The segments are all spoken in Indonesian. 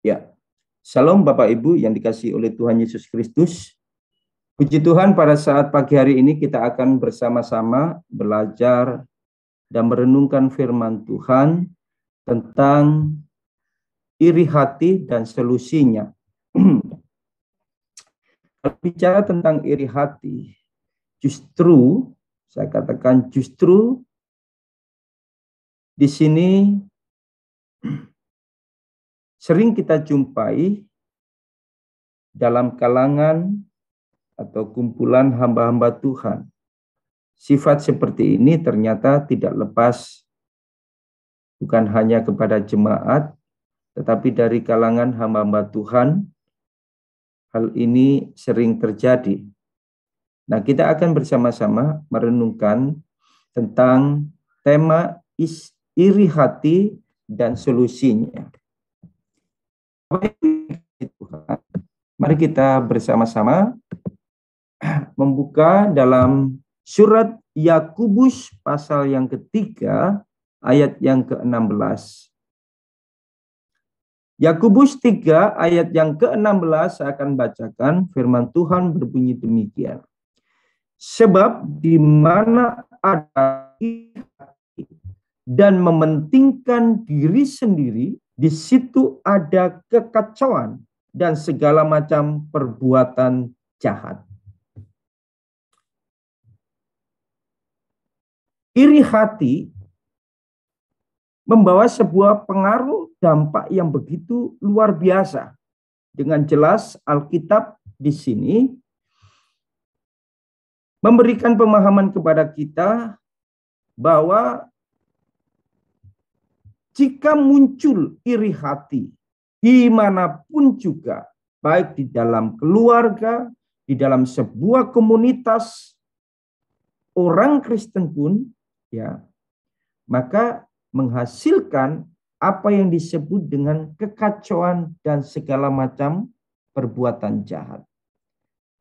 Ya, Shalom Bapak Ibu yang dikasihi oleh Tuhan Yesus Kristus. Puji Tuhan, pada saat pagi hari ini kita akan bersama-sama belajar dan merenungkan firman Tuhan tentang iri hati dan solusinya. Kalau bicara tentang iri hati, justru saya katakan justru di sini sering kita jumpai dalam kalangan atau kumpulan hamba-hamba Tuhan. Sifat seperti ini ternyata tidak lepas bukan hanya kepada jemaat, tetapi dari kalangan hamba-hamba Tuhan. Hal ini sering terjadi. Nah, kita akan bersama-sama merenungkan tentang tema iri hati dan solusinya. Mari kita bersama-sama membuka dalam surat Yakobus pasal yang ketiga ayat yang ke-16. Yakobus 3 ayat yang ke-16 saya akan bacakan. Firman Tuhan berbunyi demikian. Sebab di mana ada iri hati dan mementingkan diri sendiri, di situ ada kekacauan dan segala macam perbuatan jahat. Iri hati membawa sebuah pengaruh dampak yang begitu luar biasa. Dengan jelas Alkitab di sini memberikan pemahaman kepada kita bahwa jika muncul iri hati dimanapun juga, baik di dalam keluarga, di dalam sebuah komunitas orang Kristen pun, ya, maka menghasilkan apa yang disebut dengan kekacauan dan segala macam perbuatan jahat.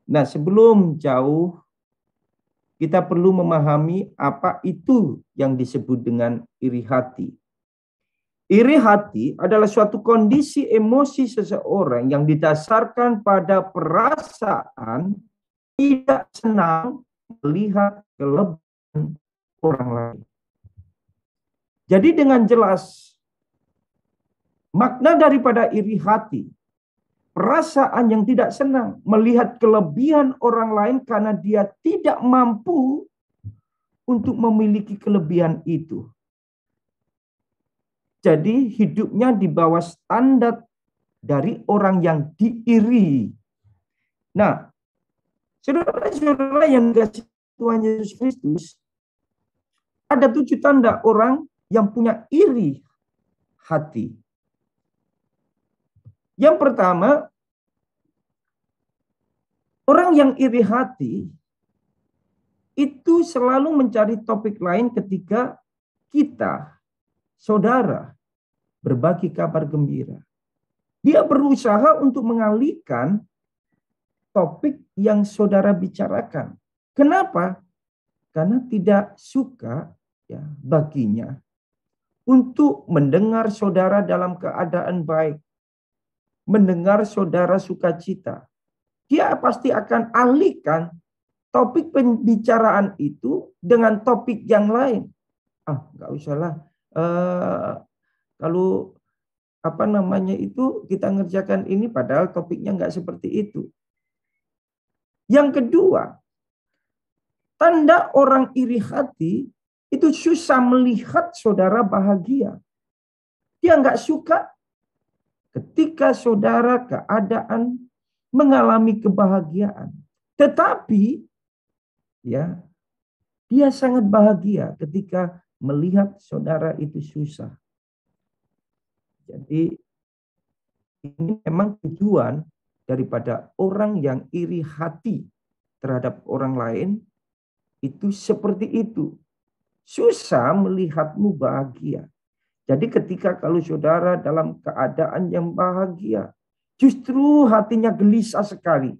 Nah, sebelum jauh, kita perlu memahami apa itu yang disebut dengan iri hati. Iri hati adalah suatu kondisi emosi seseorang yang didasarkan pada perasaan tidak senang melihat kelebihan orang lain. Jadi dengan jelas, makna daripada iri hati, perasaan yang tidak senang melihat kelebihan orang lain karena dia tidak mampu untuk memiliki kelebihan itu. Jadi hidupnya di bawah standar dari orang yang diiri. Nah, saudara-saudara yang dikasihi Tuhan Yesus Kristus, ada 7 tanda orang yang punya iri hati. Yang pertama, orang yang iri hati itu selalu mencari topik lain ketika kita, saudara, berbagi kabar gembira. Dia berusaha untuk mengalihkan topik yang saudara bicarakan. Kenapa? Karena tidak suka ya baginya untuk mendengar saudara dalam keadaan baik, mendengar saudara sukacita. Dia pasti akan alihkan topik pembicaraan itu dengan topik yang lain. Nggak usahlah. Kalau itu kita ngerjakan ini padahal topiknya nggak seperti itu. Yang kedua, tanda orang iri hati itu susah melihat saudara bahagia. Dia nggak suka ketika saudara keadaan mengalami kebahagiaan. Tetapi ya, dia sangat bahagia ketika melihat saudara itu susah. Jadi ini memang tujuan daripada orang yang iri hati terhadap orang lain itu seperti itu. Susah melihatmu bahagia. Jadi ketika kalau saudara dalam keadaan yang bahagia, justru hatinya gelisah sekali.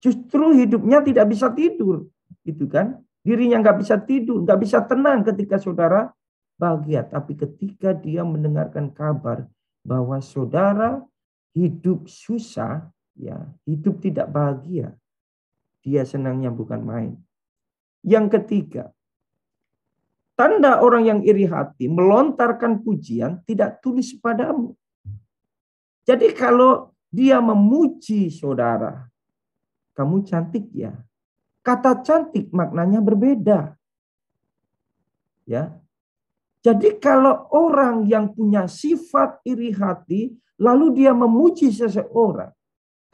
Justru hidupnya tidak bisa tidur. Gitu kan? Dirinya nggak bisa tidur, nggak bisa tenang ketika saudara bahagia. Tapi ketika dia mendengarkan kabar bahwa saudara hidup susah, ya, hidup tidak bahagia, dia senangnya bukan main. Yang ketiga, tanda orang yang iri hati melontarkan pujian tidak tulus padamu. Jadi kalau dia memuji saudara, kamu cantik ya. Kata cantik maknanya berbeda. Ya. Jadi kalau orang yang punya sifat iri hati, lalu dia memuji seseorang,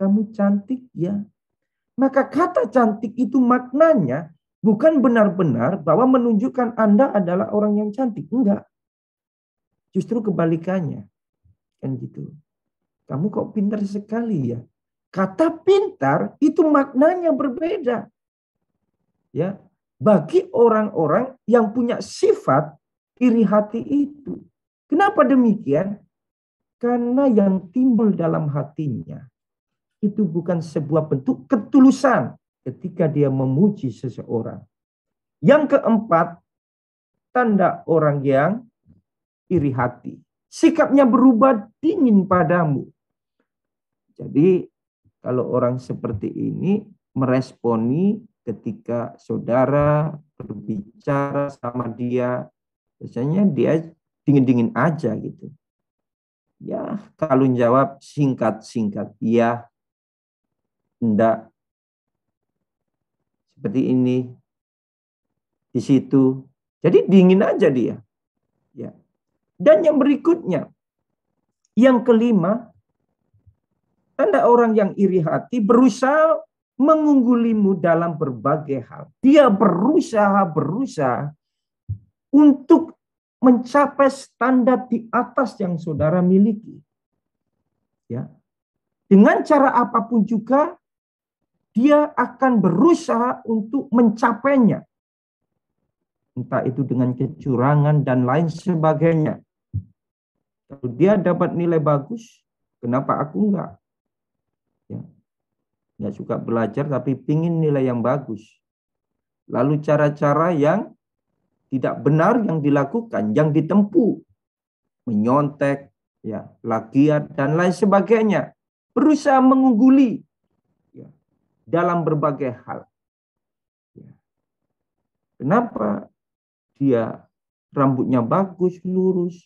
kamu cantik ya. Maka kata cantik itu maknanya bukan benar-benar bahwa menunjukkan Anda adalah orang yang cantik. Enggak. Justru kebalikannya. Kan gitu. Kamu kok pintar sekali ya. Kata pintar itu maknanya berbeda. Ya, bagi orang-orang yang punya sifat iri hati itu. Kenapa demikian? Karena yang timbul dalam hatinya itu bukan sebuah bentuk ketulusan ketika dia memuji seseorang. Yang keempat, tanda orang yang iri hati. Sikapnya berubah dingin padamu. Jadi kalau orang seperti ini meresponi ketika saudara berbicara sama dia, biasanya dia dingin-dingin aja gitu. Ya, kalau jawab singkat-singkat, ya, enggak, seperti ini, di situ. Jadi dingin aja dia. Ya. Dan yang berikutnya, yang kelima, tanda orang yang iri hati berusaha mengunggulimu dalam berbagai hal. Dia berusaha untuk mencapai standar di atas yang saudara miliki. Ya. Dengan cara apapun juga, dia akan berusaha untuk mencapainya. Entah itu dengan kecurangan dan lain sebagainya. Kalau dia dapat nilai bagus, kenapa aku enggak? Ya. Nggak suka belajar tapi pingin nilai yang bagus. Lalu cara-cara yang tidak benar yang dilakukan, yang ditempuh, menyontek, ya, plagiat dan lain sebagainya, berusaha mengungguli ya, dalam berbagai hal. Ya. Kenapa dia rambutnya bagus, lurus,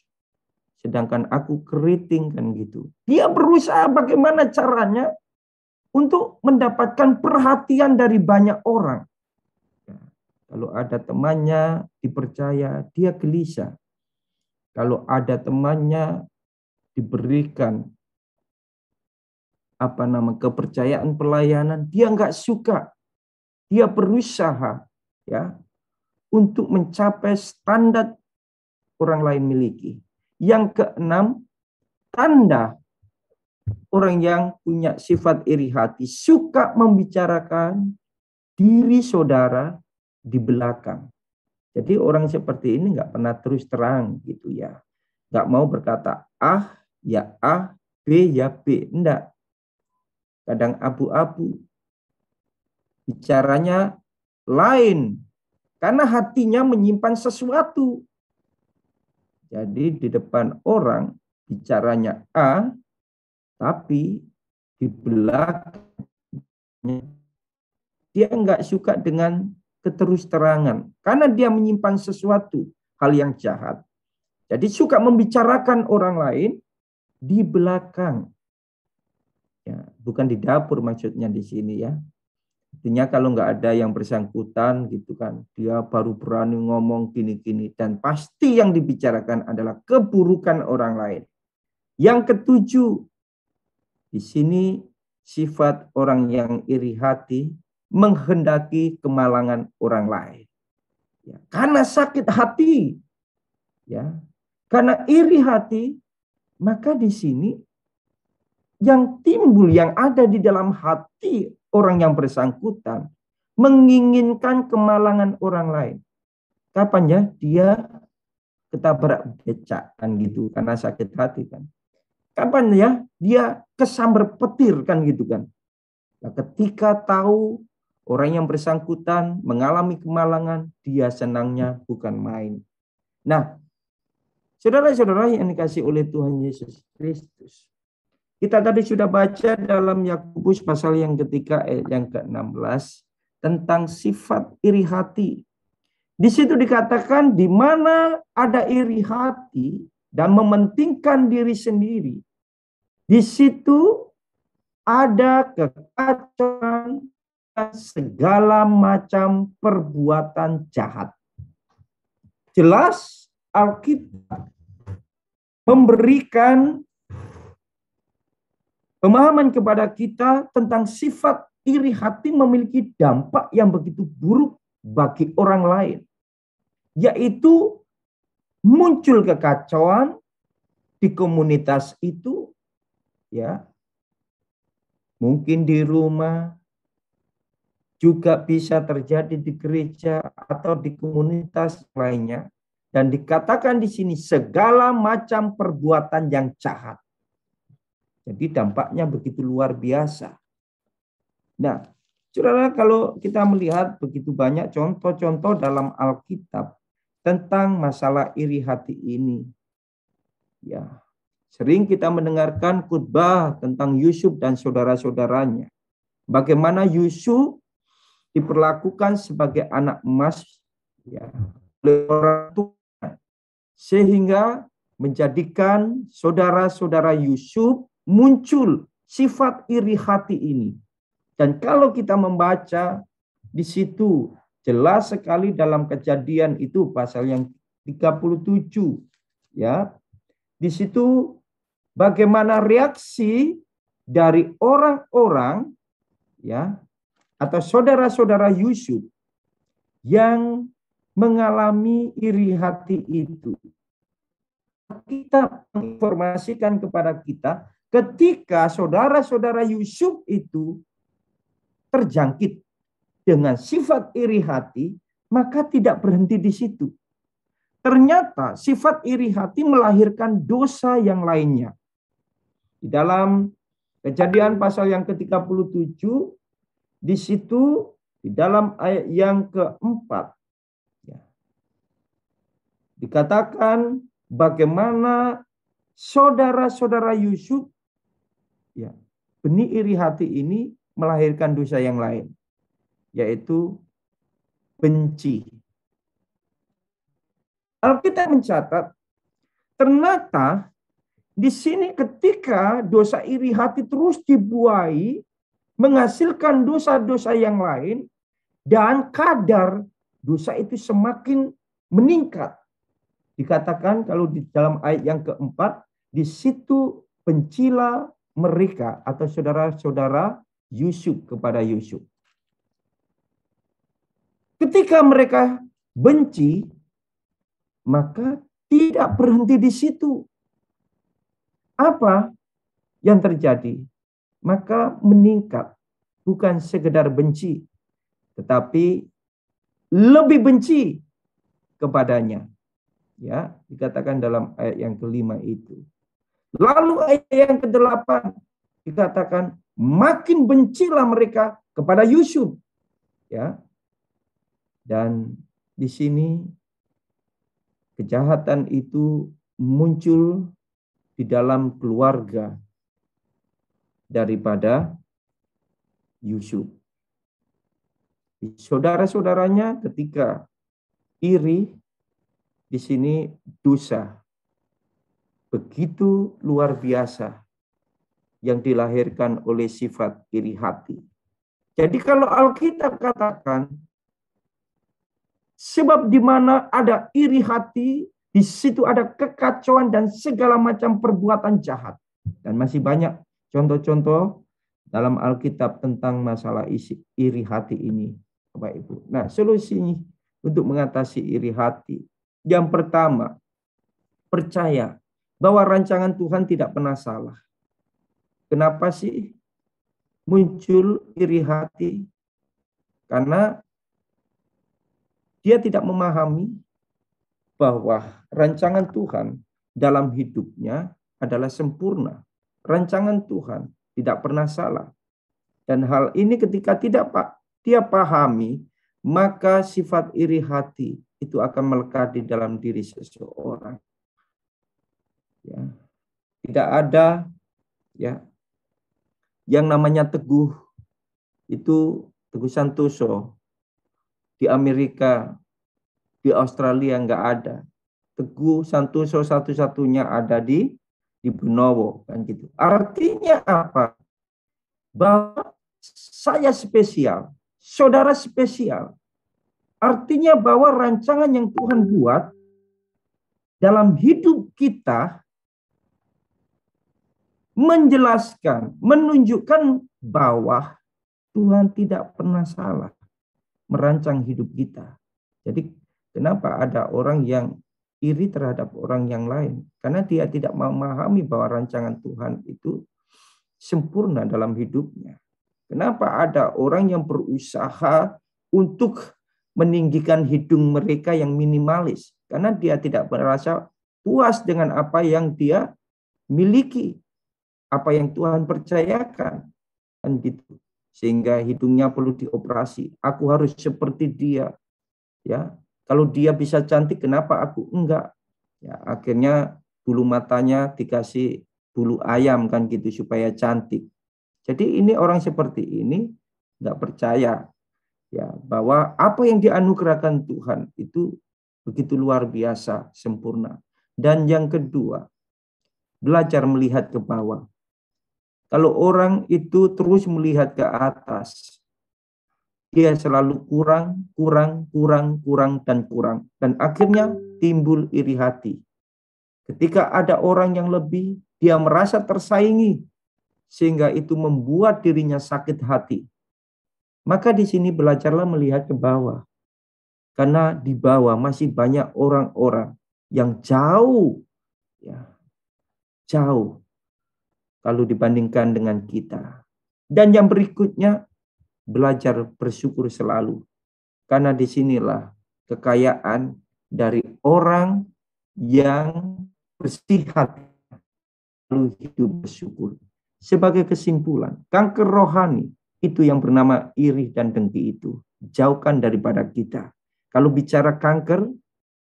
sedangkan aku keriting kan gitu. Dia berusaha bagaimana caranya untuk mendapatkan perhatian dari banyak orang. Kalau ada temannya dipercaya, dia gelisah. Kalau ada temannya diberikan kepercayaan pelayanan, dia nggak suka. Dia berusaha ya untuk mencapai standar orang lain miliki. Yang keenam, tanda orang yang punya sifat iri hati suka membicarakan diri saudara di belakang. Jadi orang seperti ini nggak pernah terus terang gitu ya. Nggak mau berkata ya A, B ya B. Enggak. Kadang abu-abu. Bicaranya lain. Karena hatinya menyimpan sesuatu. Jadi di depan orang bicaranya A, tapi di belakangnya dia nggak suka dengan keterus terangan. Karena dia menyimpan sesuatu, hal yang jahat. Jadi suka membicarakan orang lain di belakang. Ya, bukan di dapur maksudnya di sini ya. Artinya kalau nggak ada yang bersangkutan gitu kan, dia baru berani ngomong gini-gini. Dan pasti yang dibicarakan adalah keburukan orang lain. Yang ketujuh, di sini sifat orang yang iri hati menghendaki kemalangan orang lain. Ya, karena sakit hati, ya, karena iri hati, maka di sini yang timbul, yang ada di dalam hati orang yang bersangkutan, menginginkan kemalangan orang lain. Kapan ya dia ketabrak becak kan gitu, karena sakit hati kan. Kapan ya dia kesambar petir kan gitu kan. Nah, ketika tahu orang yang bersangkutan mengalami kemalangan, dia senangnya bukan main. Nah, Saudara-saudara yang dikasih oleh Tuhan Yesus Kristus. Kita tadi sudah baca dalam Yakobus pasal yang ketiga ayat yang ke-16 tentang sifat iri hati. Di situ dikatakan di mana ada iri hati dan mementingkan diri sendiri, di situ ada kekacauan dan segala macam perbuatan jahat. Jelas Alkitab memberikan pemahaman kepada kita tentang sifat iri hati memiliki dampak yang begitu buruk bagi orang lain, yaitu muncul kekacauan di komunitas itu, ya, mungkin di rumah, juga bisa terjadi di gereja atau di komunitas lainnya. Dan dikatakan di sini segala macam perbuatan yang jahat. Jadi dampaknya begitu luar biasa. Nah, saudara, kalau kita melihat begitu banyak contoh-contoh dalam Alkitab tentang masalah iri hati ini. Ya, sering kita mendengarkan khotbah tentang Yusuf dan saudara-saudaranya. Bagaimana Yusuf diperlakukan sebagai anak emas, ya, oleh orang tua, sehingga menjadikan saudara-saudara Yusuf muncul sifat iri hati ini. Dan kalau kita membaca di situ jelas sekali dalam Kejadian itu pasal yang 37, ya. Di situ bagaimana reaksi dari orang-orang, ya, atau saudara-saudara Yusuf yang mengalami iri hati itu. Kita menginformasikan kepada kita ketika saudara-saudara Yusuf itu terjangkit dengan sifat iri hati, maka tidak berhenti di situ. Ternyata sifat iri hati melahirkan dosa yang lainnya. Di dalam Kejadian pasal yang ke-37, di situ di dalam ayat yang ke-4, ya, dikatakan bagaimana saudara-saudara Yusuf, ya, benih iri hati ini melahirkan dosa yang lain, yaitu benci. Alkitab mencatat ternyata di sini ketika dosa iri hati terus dibuai, menghasilkan dosa-dosa yang lain, dan kadar dosa itu semakin meningkat. Dikatakan kalau di dalam ayat yang keempat, di situ bencilah mereka atau saudara-saudara Yusuf kepada Yusuf. Ketika mereka benci, maka tidak berhenti di situ. Apa yang terjadi? Maka meningkat, bukan sekedar benci, tetapi lebih benci kepadanya. Ya, dikatakan dalam ayat yang ke-5 itu. Lalu ayat yang ke-8 dikatakan makin bencilah mereka kepada Yusuf. Ya. Dan di sini kejahatan itu muncul di dalam keluarga daripada Yusuf. Saudara-saudaranya ketika iri, di sini dosa begitu luar biasa yang dilahirkan oleh sifat iri hati. Jadi kalau Alkitab katakan sebab di mana ada iri hati, di situ ada kekacauan dan segala macam perbuatan jahat. Dan masih banyak contoh-contoh dalam Alkitab tentang masalah iri hati ini, Bapak Ibu. Nah, solusinya untuk mengatasi iri hati. Yang pertama, percaya bahwa rancangan Tuhan tidak pernah salah. Kenapa sih muncul iri hati? Karena dia tidak memahami bahwa rancangan Tuhan dalam hidupnya adalah sempurna. Rancangan Tuhan tidak pernah salah. Dan hal ini ketika dia pahami, maka sifat iri hati itu akan melekat di dalam diri seseorang. Tidak ada ya yang namanya Teguh itu, Teguh Santoso di Amerika, di Australia nggak ada. Teguh Santoso satu-satunya ada di Benowo kan gitu. Artinya apa? Bahwa saya spesial, saudara spesial. Artinya bahwa rancangan yang Tuhan buat dalam hidup kita menjelaskan, menunjukkan bahwa Tuhan tidak pernah salah merancang hidup kita. Jadi kenapa ada orang yang iri terhadap orang yang lain? Karena dia tidak memahami bahwa rancangan Tuhan itu sempurna dalam hidupnya. Kenapa ada orang yang berusaha untuk meninggikan hidung mereka yang minimalis? Karena dia tidak merasa puas dengan apa yang dia miliki, apa yang Tuhan percayakan, kan gitu. Sehingga hidungnya perlu dioperasi. Aku harus seperti dia, ya. Kalau dia bisa cantik, kenapa aku enggak? Ya, akhirnya bulu matanya dikasih bulu ayam kan gitu supaya cantik. Jadi ini orang seperti ini enggak percaya ya bahwa apa yang dianugerahkan Tuhan itu begitu luar biasa, sempurna. Dan yang kedua, belajar melihat ke bawah. Kalau orang itu terus melihat ke atas, dia selalu kurang, dan akhirnya timbul iri hati. Ketika ada orang yang lebih, dia merasa tersaingi, sehingga itu membuat dirinya sakit hati. Maka di sini belajarlah melihat ke bawah. Karena di bawah masih banyak orang-orang yang jauh, ya, jauh kalau dibandingkan dengan kita. Dan yang berikutnya, belajar bersyukur selalu. Karena disinilah kekayaan dari orang yang bersih hati, lalu hidup bersyukur. Sebagai kesimpulan, kanker rohani itu yang bernama iri dan dengki itu jauhkan daripada kita. Kalau bicara kanker,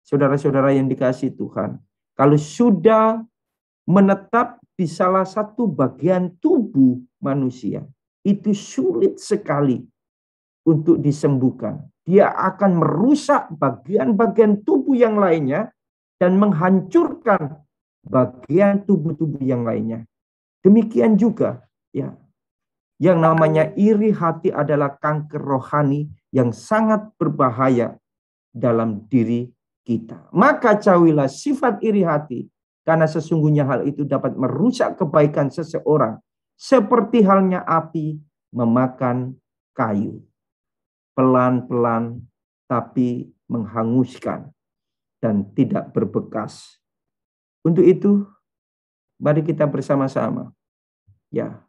saudara-saudara yang dikasihi Tuhan, kalau sudah menetap di salah satu bagian tubuh manusia, itu sulit sekali untuk disembuhkan. Dia akan merusak bagian-bagian tubuh yang lainnya dan menghancurkan bagian tubuh-tubuh yang lainnya. Demikian juga ya, yang namanya iri hati adalah kanker rohani yang sangat berbahaya dalam diri kita. Maka jauhilah sifat iri hati, karena sesungguhnya hal itu dapat merusak kebaikan seseorang, seperti halnya api memakan kayu. Pelan-pelan tapi menghanguskan dan tidak berbekas. Untuk itu, mari kita bersama-sama, ya,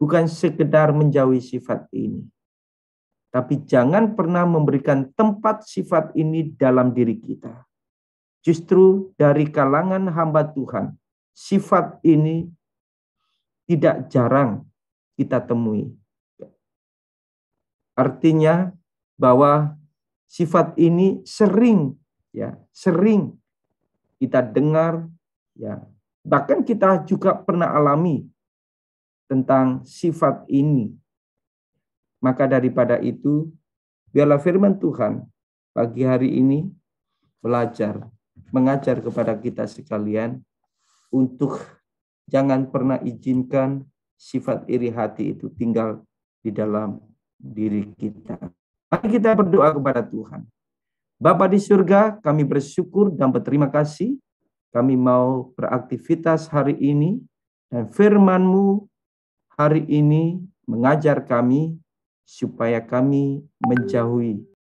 bukan sekedar menjauhi sifat ini, tapi jangan pernah memberikan tempat sifat ini dalam diri kita. Justru dari kalangan hamba Tuhan, sifat ini tidak jarang kita temui. Artinya bahwa sifat ini sering kita dengar, ya. Bahkan kita juga pernah alami tentang sifat ini. Maka daripada itu, biarlah firman Tuhan pagi hari ini mengajar kepada kita sekalian untuk jangan pernah izinkan sifat iri hati itu tinggal di dalam diri kita. Mari kita berdoa kepada Tuhan. Bapa di surga, kami bersyukur dan berterima kasih. Kami mau beraktivitas hari ini dan firman-Mu hari ini mengajar kami supaya kami menjauhi